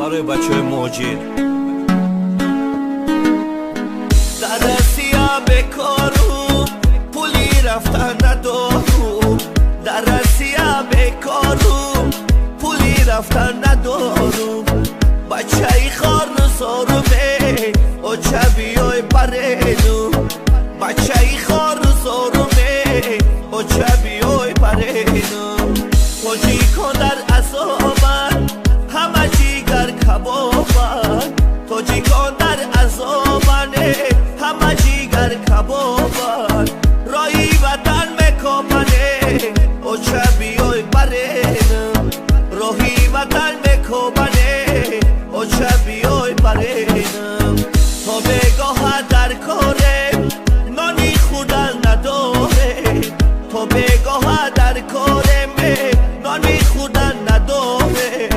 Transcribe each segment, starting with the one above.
برای بچه موجی درسیا بکارو پولی رفتن ندارو درسیا بکارو پولی رفتن ندارو بچه ای خار زارومه او چبیای پرینو بچه ای خار زارومه او چبیای پرینو توجی کن در عذابن همه جیگر کبابن توجی کن در عذابن همه جیگر کبابن رایی وطن مکابنه او چبیای پرینو راهی وطن مکابنه او چبیای پرینو تا بگاه در کاره نانی خودن نداره تا بگاه در کاره نانی خودن نداره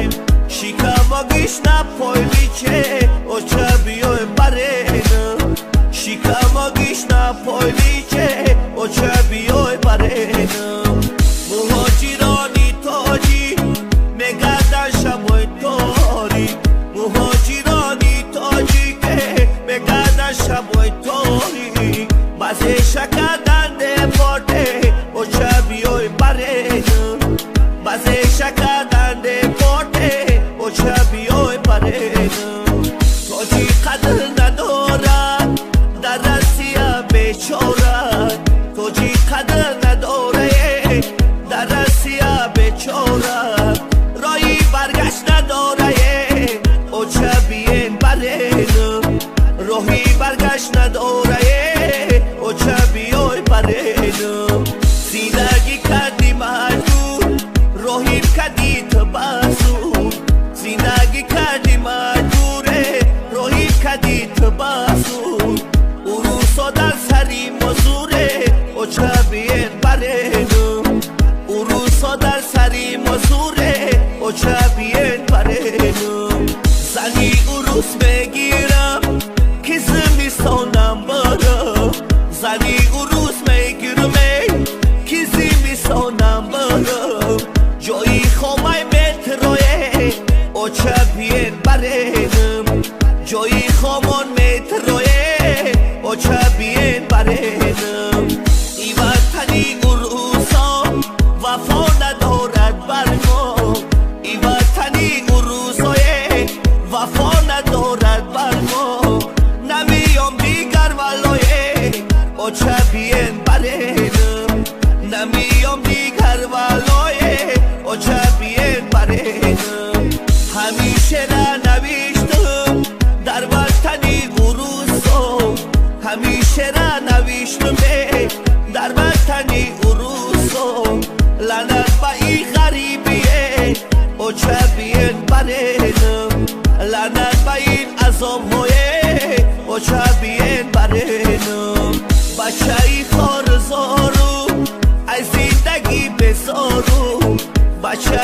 شیکماگیش نپایلی چه او چبیای پرینو شیکماگیش نپایلی چه او چبیای پرینو مهاجرانی تاجی مگردن شبای تاری مهاجرانی تاجی که مگردن شبای تاری بازه شکردن دپارته او چبیای پرینو بازه شکردن دپارته او چبیای پرینو تاجی قدر ندارد در رسیه بیچارد توجی قدر نداره در رسیه بیچارد رایی برگشت نداره او چبیین پرینو راهی برگشت نداره او چبیای پرینو زندگی کردی مجبور راهی کردی تبسور زندگی کردی مجبوره راهی کردی تبسور اروسا در سری مزوره او چبیین پرینو اروسا در سری مزوره او چبیین پرینو زنی اروس بگیرم که زمیستانم برم زنی اروس میگیرم که زمیستانم برم جایی خامه مترایه او چبیین پرینم جایی خامان مترایه او چبیین پرینم ای وطنی اروسا وفا ندارد بر ما ای وطنی اروسای وفا ندارد بر ما نمیام دیگر ولایه او چبیین پرینم نمیام دیگر ولایه او چبیین پرینم همیشه را نوشتم در وطنی اروسا همیشه را نوشتم در وطنی اروسا لعنت به این غریبیه او چبیین پرینم لعنت به این عذاب‌های او چبیین پرینم بچه ای خار زارو از زندگی بزارو بچه